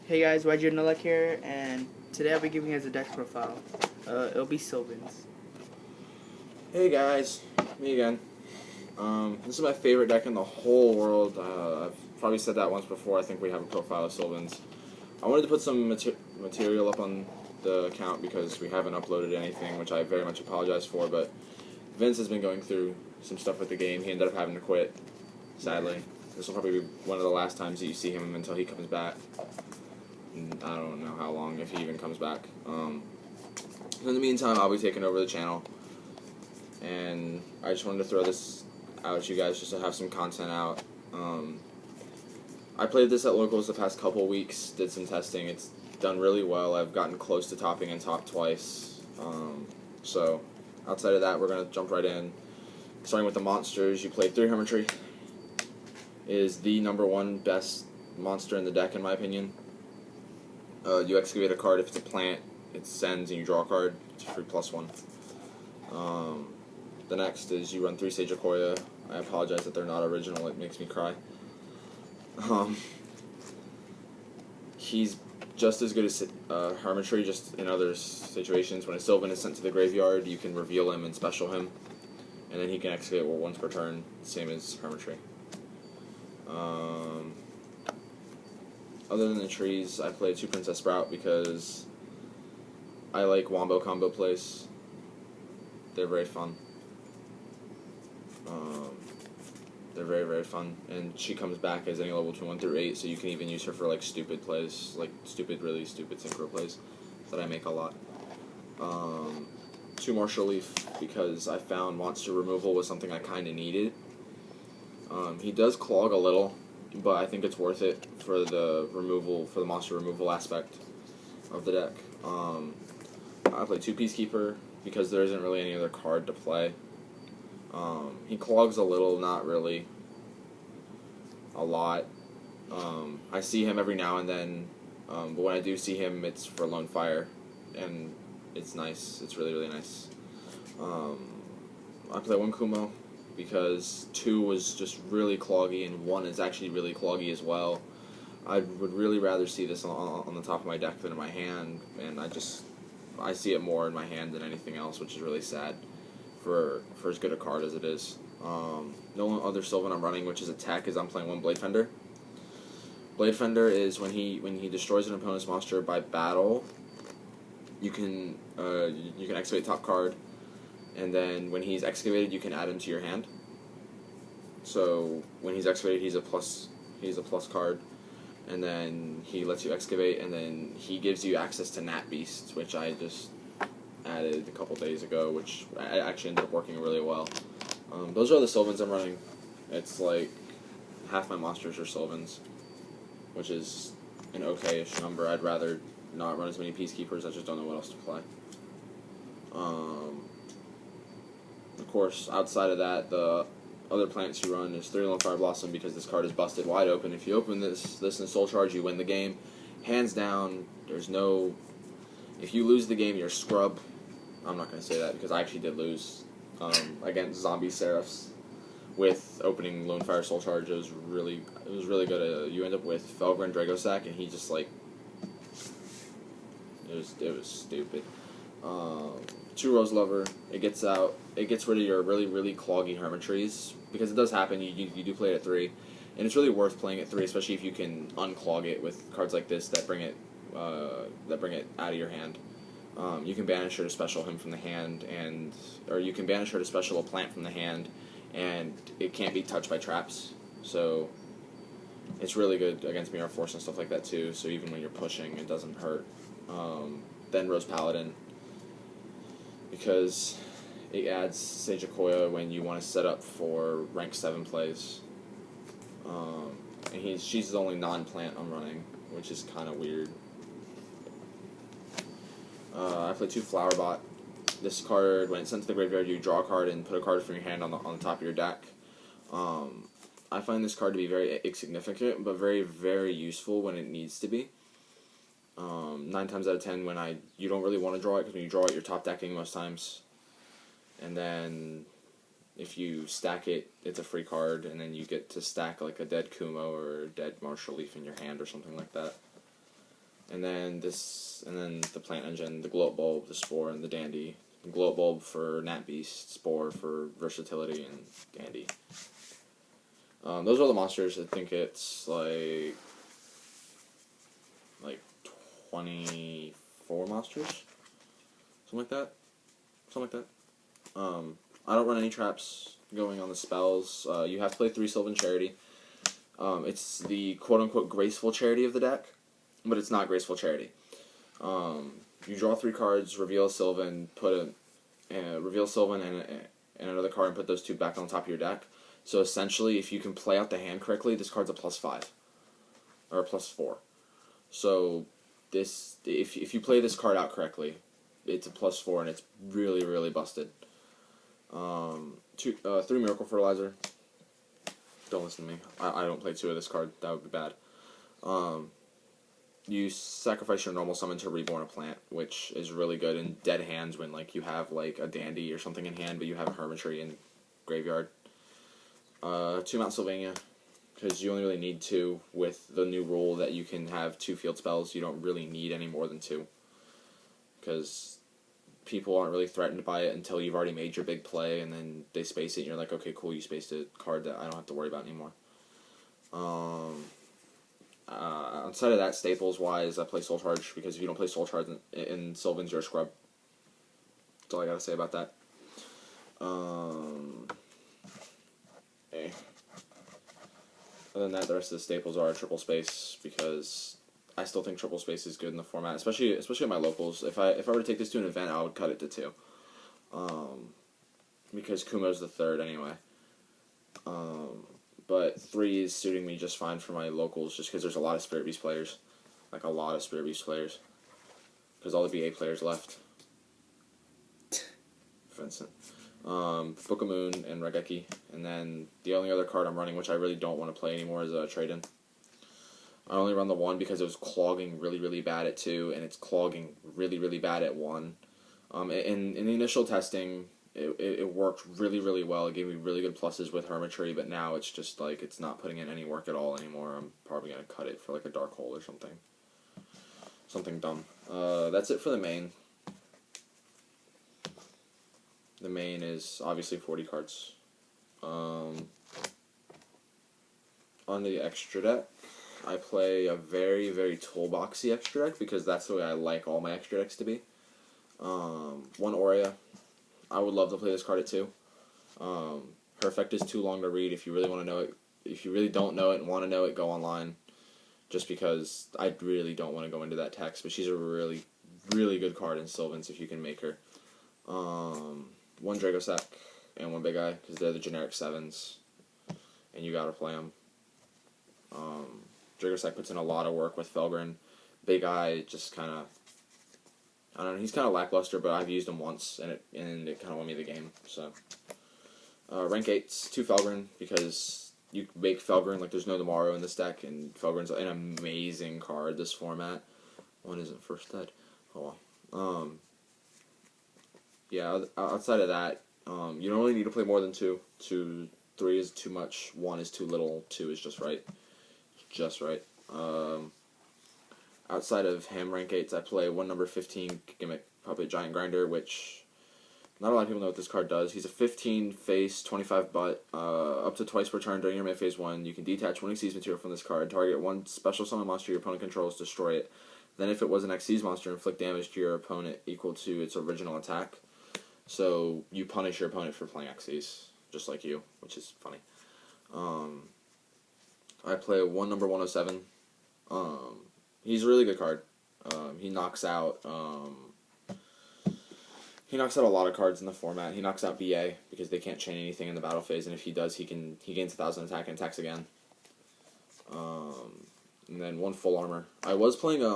Hey guys, YG Nulak here, and today I'll be giving you guys a deck profile. It'll be Sylvan's. Hey guys, me again. This is my favorite deck in the whole world. I've probably said that once before. I think we have a profile of Sylvan's. I wanted to put some material up on the account because we haven't uploaded anything, which I very much apologize for, but Vince has been going through some stuff with the game. He ended up having to quit, sadly. This will probably be one of the last times that you see him until he comes back. And I don't know how long, if he even comes back. In the meantime, I'll be taking over the channel. And I just wanted to throw this out at you guys just to have some content out. I played this at locals the past couple weeks, did some testing. It's done really well. I've gotten close to topping and top twice. So outside of that, we're going to jump right in. Starting with the monsters, you played 3 Hermitry. It is the #1 best monster in the deck in my opinion. You excavate a card. If it's a plant, it sends and you draw a card. It's a free +1. The next is you run 3 Sage Akoya. I apologize that they're not original, it makes me cry. He's just as good as Hermitry, just in other situations. When a Sylvan is sent to the graveyard, you can reveal him and special him, and then he can excavate once per turn, same as Hermitry. Other than the trees, I played 2 Princess Sprout because I like wombo combo plays. They're very fun. They're very, very fun. And she comes back as any level 2 1 through 8, so you can even use her for like stupid plays, like really stupid synchro plays that I make a lot. 2 Martial Leaf because I found monster removal was something I kind of needed. He does clog a little, but I think it's worth it for the monster removal aspect of the deck. I play 2 Peacekeeper because there isn't really any other card to play. He clogs a little, not really a lot. I see him every now and then, but when I do see him, it's for Lone Fire, and it's nice. It's really, really nice. I play 1 Kumo because 2 was just really cloggy, and 1 is actually really cloggy as well. I would really rather see this on the top of my deck than in my hand, and I see it more in my hand than anything else, which is really sad for as good a card as it is. No other Sylvan I'm running, which is attack, is I'm playing 1 Blade Fender. Blade Fender is when he destroys an opponent's monster by battle, you can excavate top card, and then when he's excavated, you can add him to your hand. So when he's excavated, he's a plus card, and then he lets you excavate, and then he gives you access to Nat Beast, which I just added a couple days ago, which actually ended up working really well. Those are the Sylvans I'm running. It's like half my monsters are Sylvans, which is an okay-ish number. I'd rather not run as many Peacekeepers. I just don't know what else to play. Of course, outside of that, the other plants you run is 3 Lone Fire Blossom because this card is busted wide open. If you open this in Soul Charge, you win the game. Hands down, there's no... If you lose the game, you're scrub. I'm not going to say that because I actually did lose against Zombie Seraphs with opening Lone Fire Soul Charge. It was really good. You end up with Felgren Dragosack, and he just like... It was stupid. 2 Rose Lover. It gets rid of your really cloggy Hermitries because it does happen. You do play it at 3, and it's really worth playing at 3, especially if you can unclog it with cards like this that bring it out of your hand. You can banish her to special him from the hand, or you can banish her to special a plant from the hand, and it can't be touched by traps. So it's really good against Mirror Force and stuff like that too. So even when you're pushing, it doesn't hurt. Then Rose Paladin, because it adds Sage Akoya when you want to set up for rank 7 plays. And she's the only non-plant I'm running, which is kind of weird. I play 2 Flower Bot. This card, when it's sent to the graveyard, you draw a card and put a card from your hand on the top of your deck. I find this card to be very insignificant, but very, very useful when it needs to be. 9 times out of 10, you don't really want to draw it, because when you draw it, you're top decking most times. And then if you stack it, it's a free card, and then you get to stack like a dead Kumo or a dead Martial Leaf in your hand or something like that. and then the plant engine, the gloat bulb, the spore, and the dandy. The gloat bulb for Nat Beast, spore for versatility, and dandy. Those are the monsters. I think it's like 24 monsters, something like that. I don't run any traps going on the spells. You have to play 3 Sylvan Charity. It's the quote-unquote graceful charity of the deck, but it's not graceful charity. You draw 3 cards, reveal Sylvan, reveal Sylvan and another card, and put those 2 back on top of your deck. So essentially, if you can play out the hand correctly, this card's a +5 or a +4. So if you play this card out correctly, it's a +4, and it's really, really busted. 3 Miracle Fertilizer. Don't listen to me. I don't play 2 of this card. That would be bad. You sacrifice your normal summon to reborn a plant, which is really good in dead hands when you have a dandy or something in hand, but you have a hermitry in graveyard. 2 Mount Sylvania, because you only really need 2 with the new rule that you can have 2 field spells. You don't really need any more than 2, because people aren't really threatened by it until you've already made your big play, and then they space it, and you're like, okay, cool, you spaced a card that I don't have to worry about anymore. Outside of that, staples-wise, I play Soul Charge, because if you don't play Soul Charge in Sylvan's, you're a scrub. That's all I gotta say about that. Okay. Other than that, the rest of the staples are triple space, because I still think triple space is good in the format, especially at my locals. If I were to take this to an event, I would cut it to 2, because Kumo's the 3rd anyway. But 3 is suiting me just fine for my locals, just because there's a lot of Spirit Beast players, because all the BA players left. Vincent. Book of Moon and Regeki, and then the only other card I'm running, which I really don't want to play anymore, is Trade-In. I only run the 1 because it was clogging really, really bad at 2, and it's clogging really, really bad at 1. In the initial testing, it worked really, really well. It gave me really good pluses with Hermitry, but now it's just it's not putting in any work at all anymore. I'm probably going to cut it for a Dark Hole or something. Something dumb. That's it for the main. The main is obviously 40 cards. On the extra deck, I play a very, very toolboxy extra deck, because that's the way I like all my extra decks to be. 1 Aurea. I would love to play this card at 2. Her effect is too long to read. If you really want to know it, if you really don't know it and want to know it, go online. Just because I really don't want to go into that text, but she's a really, really good card in Sylvan's if you can make her. 1 Dragossack and 1 Big Eye, because they're the generic 7s, and you gotta play them. Dragossack puts in a lot of work with Felgrin. Big Eye just kind of, I don't know, he's kind of lackluster, but I've used him once, and it kind of won me the game. So, rank 8's 2 Felgrin, because you make Felgrin like there's no tomorrow in this deck, and Felgrin's an amazing card this format. 1 isn't first dead. Oh well. Yeah, outside of that, you don't really need to play more than 2. 3 is too much, 1 is too little, 2 is just right. Just right. Outside of him, rank 8s, I play 1 number 15 gimmick Puppet Giant Grinder, which not a lot of people know what this card does. He's a 15 face, 25 butt, up to twice per turn during your mid phase 1. You can detach 1 Xyz material from this card, target 1 special summon monster your opponent controls, destroy it. Then if it was an Xyz monster, inflict damage to your opponent equal to its original attack. So you punish your opponent for playing Xyz, just like you, which is funny. I play 1 number 107. He's a really good card. He knocks out a lot of cards in the format. He knocks out BA because they can't chain anything in the battle phase, and if he does, he gains 1,000 attack and attacks again. And then 1 full armor. I was playing